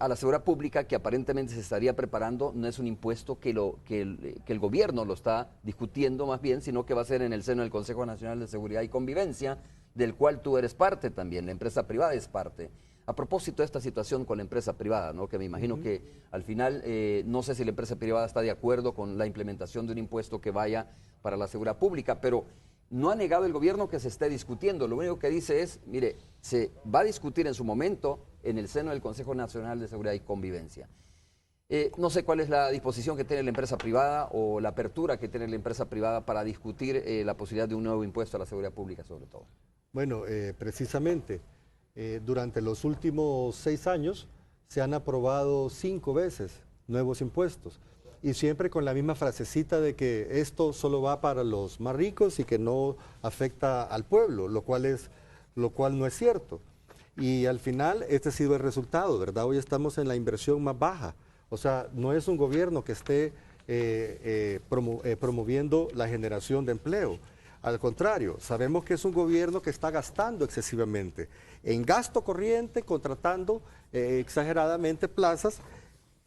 a la seguridad pública que aparentemente se estaría preparando no es un impuesto que el gobierno lo está discutiendo más bien, sino que va a ser en el seno del Consejo Nacional de Seguridad y Convivencia, del cual tú eres parte también, la empresa privada es parte. A propósito de esta situación con la empresa privada, ¿no? Que me imagino que al final no sé si la empresa privada está de acuerdo con la implementación de un impuesto que vaya para la seguridad pública, pero no ha negado el gobierno que se esté discutiendo. Lo único que dice es, mire, se va a discutir en su momento en el seno del Consejo Nacional de Seguridad y Convivencia. No sé cuál es la disposición que tiene la empresa privada o la apertura que tiene la empresa privada para discutir la posibilidad de un nuevo impuesto a la seguridad pública sobre todo. Bueno, precisamente, durante los últimos 6 años se han aprobado 5 veces nuevos impuestos y siempre con la misma frasecita de que esto solo va para los más ricos y que no afecta al pueblo, lo cual no es cierto. Y al final este ha sido el resultado, ¿verdad? Hoy estamos en la inversión más baja. O sea, no es un gobierno que esté promoviendo la generación de empleo. Al contrario, sabemos que es un gobierno que está gastando excesivamente en gasto corriente, contratando exageradamente plazas,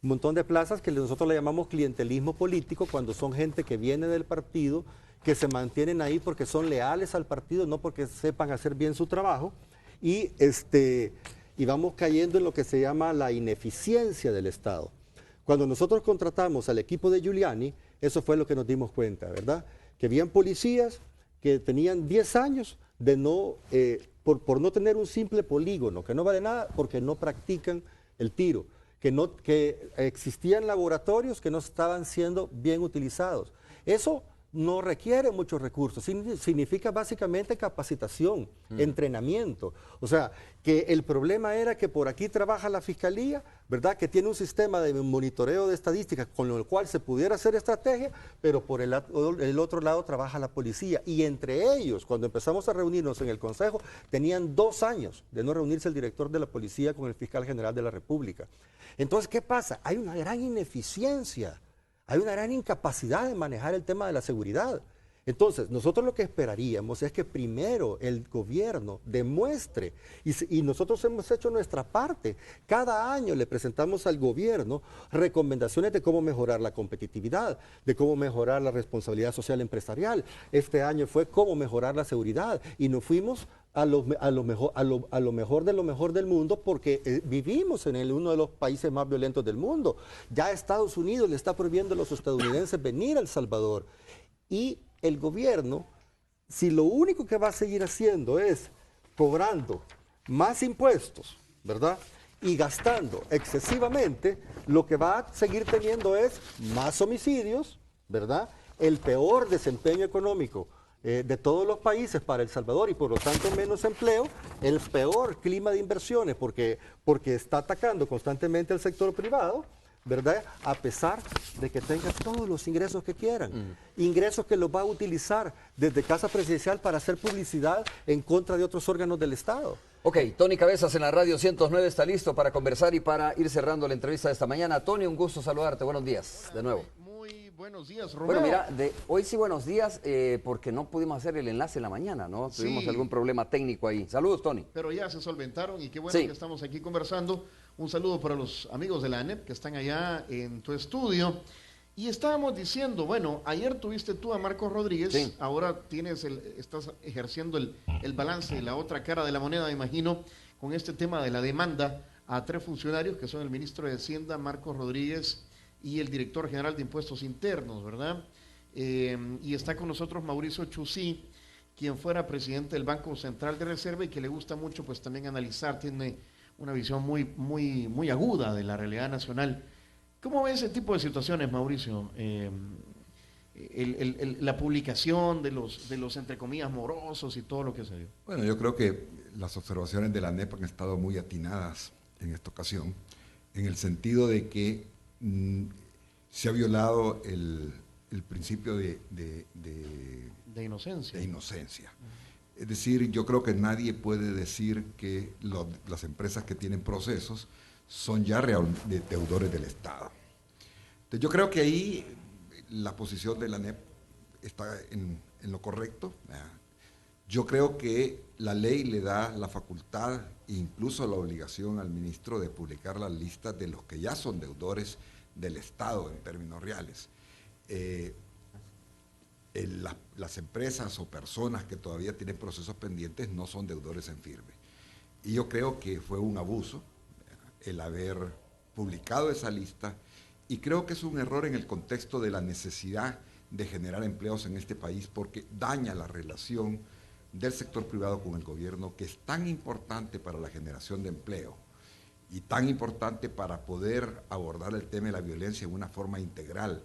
un montón de plazas que nosotros le llamamos clientelismo político, cuando son gente que viene del partido, que se mantienen ahí porque son leales al partido, no porque sepan hacer bien su trabajo, y vamos cayendo en lo que se llama la ineficiencia del Estado. Cuando nosotros contratamos al equipo de Giuliani, eso fue lo que nos dimos cuenta, ¿verdad? Que habían policías que tenían 10 años de por no tener un simple polígono, que no vale nada porque no practican el tiro, que existían laboratorios que no estaban siendo bien utilizados. Eso no requiere muchos recursos, significa básicamente capacitación, entrenamiento. O sea, que el problema era que por aquí trabaja la Fiscalía, ¿verdad? Que tiene un sistema de monitoreo de estadísticas con el cual se pudiera hacer estrategia, pero por el otro lado trabaja la policía. Y entre ellos, cuando empezamos a reunirnos en el Consejo, tenían 2 años de no reunirse el director de la policía con el fiscal general de la República. Entonces, ¿qué pasa? Hay una gran ineficiencia. Hay una gran incapacidad de manejar el tema de la seguridad. Entonces, nosotros lo que esperaríamos es que primero el gobierno demuestre, y nosotros hemos hecho nuestra parte. Cada año le presentamos al gobierno recomendaciones de cómo mejorar la competitividad, de cómo mejorar la responsabilidad social empresarial. Este año fue cómo mejorar la seguridad, y nos fuimos a lo mejor del mundo, porque vivimos en uno de los países más violentos del mundo. Ya Estados Unidos le está prohibiendo a los estadounidenses venir a El Salvador. Y el gobierno, si lo único que va a seguir haciendo es cobrando más impuestos, ¿verdad?, y gastando excesivamente, lo que va a seguir teniendo es más homicidios, ¿verdad?, el peor desempeño económico de todos los países para El Salvador, y por lo tanto menos empleo, el peor clima de inversiones, porque está atacando constantemente al sector privado, ¿verdad?, a pesar de que tenga todos los ingresos que quieran. Ingresos que los va a utilizar desde Casa Presidencial para hacer publicidad en contra de otros órganos del Estado. Ok, Tony Cabezas en la Radio 109 está listo para conversar y para ir cerrando la entrevista de esta mañana. Tony, un gusto saludarte. Buenos días de nuevo. Muy buenos días, Romeo. Bueno, mira, hoy sí buenos días, porque no pudimos hacer el enlace en la mañana, ¿no? Tuvimos algún problema técnico ahí. Saludos, Tony. Pero ya se solventaron, y qué bueno que estamos aquí conversando. Un saludo para los amigos de la ANEP que están allá en tu estudio. Y estábamos diciendo, bueno, ayer tuviste tú a Marcos Rodríguez, ahora estás ejerciendo el balance de la otra cara de la moneda, me imagino, con este tema de la demanda a 3 funcionarios, que son el ministro de Hacienda, Marcos Rodríguez, y el director general de Impuestos Internos, ¿verdad? Y está con nosotros Mauricio Chusí, quien fuera presidente del Banco Central de Reserva y que le gusta mucho pues también analizar, tiene una visión muy aguda de la realidad nacional. ¿Cómo ve ese tipo de situaciones, Mauricio? La publicación de los entre comillas morosos y todo lo que se dio. Bueno, yo creo que las observaciones de la ANEP han estado muy atinadas en esta ocasión, en el sentido de que se ha violado el principio de inocencia. Es decir, yo creo que nadie puede decir que las empresas que tienen procesos son ya deudores del Estado. Entonces, yo creo que ahí la posición de la ANEP está en lo correcto. Yo creo que la ley le da la facultad e incluso la obligación al ministro de publicar las listas de los que ya son deudores del Estado en términos reales. Las empresas o personas que todavía tienen procesos pendientes no son deudores en firme. Y yo creo que fue un abuso el haber publicado esa lista, y creo que es un error en el contexto de la necesidad de generar empleos en este país, porque daña la relación del sector privado con el gobierno, que es tan importante para la generación de empleo y tan importante para poder abordar el tema de la violencia de una forma integral.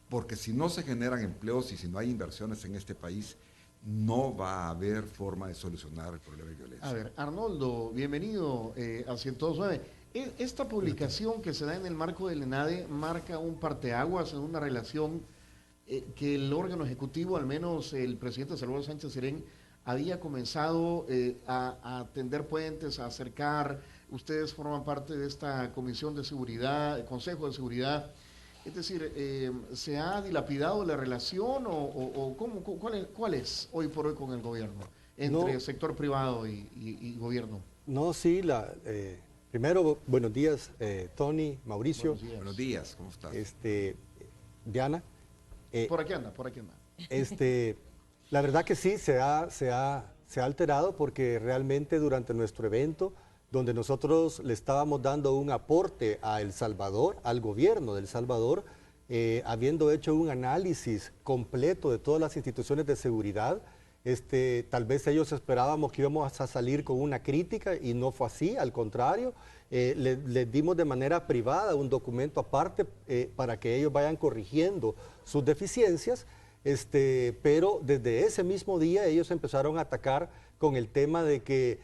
Porque si no se generan empleos y si no hay inversiones en este país, no va a haber forma de solucionar el problema de violencia. A ver, Arnoldo, bienvenido a 109. Esta publicación que se da en el marco del ENADE marca un parteaguas en una relación que el órgano ejecutivo, al menos el presidente Salvador Sánchez Serén, había comenzado a tender puentes, a acercar. Ustedes forman parte de esta comisión de seguridad, Consejo de Seguridad. Es decir, ¿se ha dilapidado la relación o cuál es hoy por hoy con el gobierno, entre sector privado y gobierno? No, sí, primero, buenos días, Tony, Mauricio. Buenos días, ¿cómo estás? Diana. Por aquí anda. La verdad que sí, se ha alterado, porque realmente durante nuestro evento, donde nosotros le estábamos dando un aporte a El Salvador, al gobierno de El Salvador, habiendo hecho un análisis completo de todas las instituciones de seguridad, tal vez ellos esperábamos que íbamos a salir con una crítica, y no fue así, al contrario, les dimos de manera privada un documento aparte para que ellos vayan corrigiendo sus deficiencias, pero desde ese mismo día ellos empezaron a atacar con el tema de que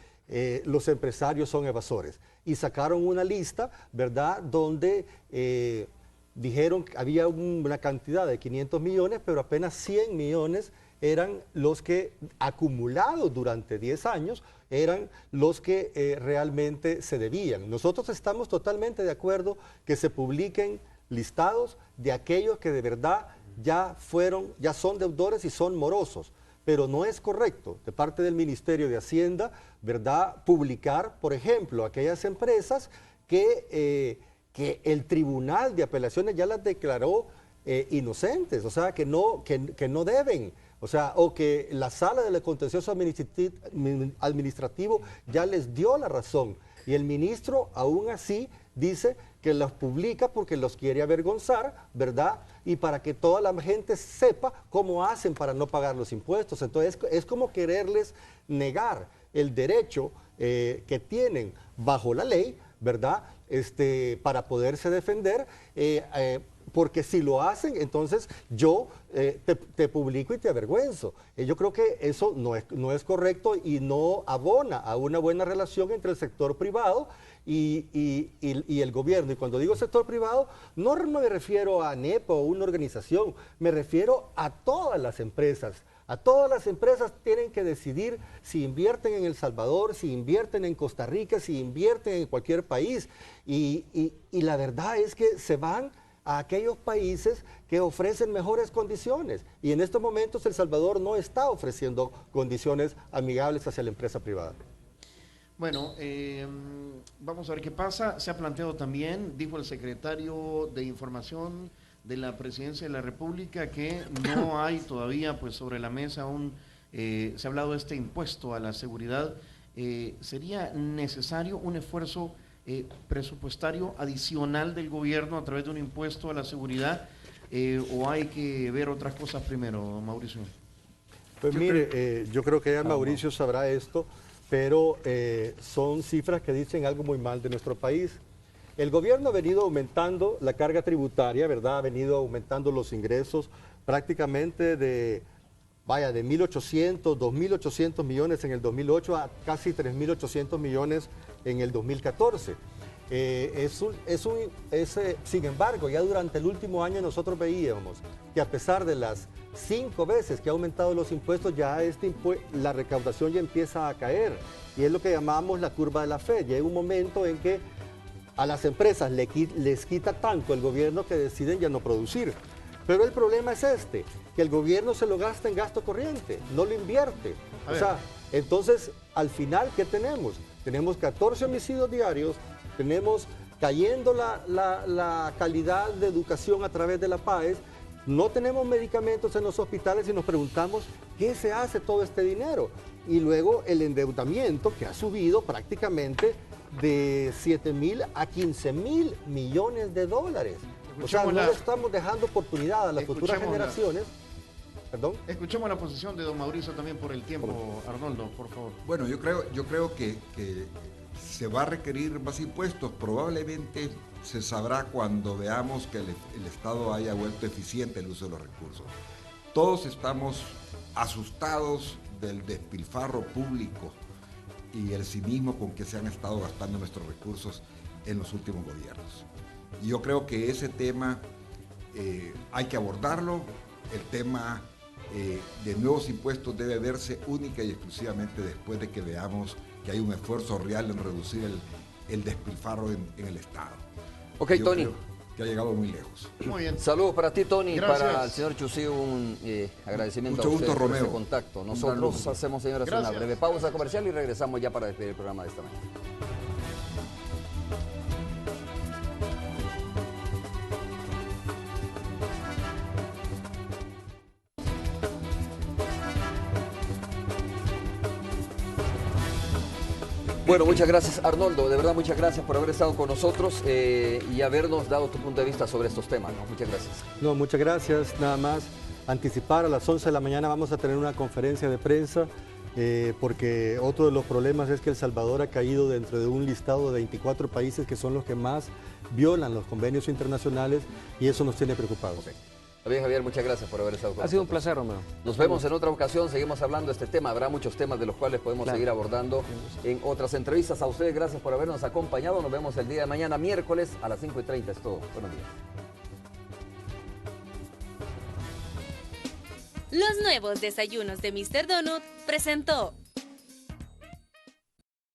los empresarios son evasores, y sacaron una lista, ¿verdad?, donde dijeron que había una cantidad de 500 millones, pero apenas 100 millones eran los que, acumulados durante 10 años, eran los que realmente se debían. Nosotros estamos totalmente de acuerdo que se publiquen listados de aquellos que de verdad ya son deudores y son morosos. Pero no es correcto de parte del Ministerio de Hacienda, ¿verdad?, publicar, por ejemplo, aquellas empresas que el Tribunal de Apelaciones ya las declaró inocentes, o sea, que no deben, o sea, o que la Sala del Contencioso Administrativo ya les dio la razón. Y el ministro aún así dice que los publica porque los quiere avergonzar, ¿verdad? Y para que toda la gente sepa cómo hacen para no pagar los impuestos. Entonces es como quererles negar el derecho que tienen bajo la ley, ¿verdad? Para poderse defender, porque si lo hacen, entonces yo te publico y te avergüenzo. Yo creo que eso no es correcto y no abona a una buena relación entre el sector privado y el gobierno. Y cuando digo sector privado, no me refiero a ANEP o una organización, me refiero a todas las empresas. A todas las empresas tienen que decidir si invierten en El Salvador, si invierten en Costa Rica, si invierten en cualquier país. Y la verdad es que se van a aquellos países que ofrecen mejores condiciones. Y en estos momentos El Salvador no está ofreciendo condiciones amigables hacia la empresa privada. Bueno, vamos a ver qué pasa. Se ha planteado también, dijo el secretario de Información de la Presidencia de la República, que no hay todavía pues sobre la mesa se ha hablado de este impuesto a la seguridad. ¿Sería necesario un esfuerzo presupuestario adicional del gobierno a través de un impuesto a la seguridad o hay que ver otras cosas primero, Mauricio? Pues mire, yo creo que ya Mauricio sabrá esto, pero son cifras que dicen algo muy mal de nuestro país. El gobierno ha venido aumentando la carga tributaria, ¿verdad? Ha venido aumentando los ingresos prácticamente de 1.800, 2.800 millones en el 2008 a casi 3.800 millones en el 2014. Sin embargo, ya durante el último año nosotros veíamos que a pesar de las 5 veces que ha aumentado los impuestos, ya la recaudación ya empieza a caer. Y es lo que llamamos la curva de la Fed. Llega un momento en que a las empresas les quita tanto el gobierno que deciden ya no producir. Pero el problema es que el gobierno se lo gasta en gasto corriente, no lo invierte. O sea, entonces, al final, ¿qué tenemos? Tenemos 14 homicidios diarios, tenemos cayendo la calidad de educación a través de la PAES, no tenemos medicamentos en los hospitales y nos preguntamos qué se hace todo este dinero. Y luego el endeudamiento que ha subido prácticamente de 7.000 a 15.000 millones de dólares. O sea, no le estamos dejando oportunidad a las futuras generaciones. ¿Perdón? Escuchemos la posición de don Mauricio también por el tiempo, Arnoldo, por favor. Bueno, yo creo que se va a requerir más impuestos. Probablemente se sabrá cuando veamos que el Estado haya vuelto eficiente el uso de los recursos. Todos estamos asustados del despilfarro público y el cinismo con que se han estado gastando nuestros recursos en los últimos gobiernos. Y yo creo que ese tema hay que abordarlo. El tema de nuevos impuestos debe verse única y exclusivamente después de que veamos que hay un esfuerzo real en reducir el despilfarro en el Estado. Ok, yo Tony. Que ha llegado muy lejos. Muy bien. Saludos para ti, Tony. Gracias. Para el señor Chusío, un agradecimiento Mucho a usted gusto, por Romeo. ese contacto. Nosotros hacemos, señoras, una breve pausa comercial y regresamos ya para despedir el programa de esta mañana. Bueno, muchas gracias, Arnoldo. De verdad, muchas gracias por haber estado con nosotros y habernos dado tu punto de vista sobre estos temas, ¿no? Muchas gracias. No, muchas gracias. Nada más anticipar, a las 11 de la mañana vamos a tener una conferencia de prensa porque otro de los problemas es que El Salvador ha caído dentro de un listado de 24 países que son los que más violan los convenios internacionales y eso nos tiene preocupados. Okay. Bien, Javier, muchas gracias por haber estado con nosotros. Ha sido un placer, Romeo. Nos vemos en otra ocasión, seguimos hablando de este tema. Habrá muchos temas de los cuales podemos seguir abordando en otras entrevistas. A ustedes, gracias por habernos acompañado. Nos vemos el día de mañana, miércoles, a las 5:30. Es todo. Buenos días. Los nuevos desayunos de Mr. Donut presentó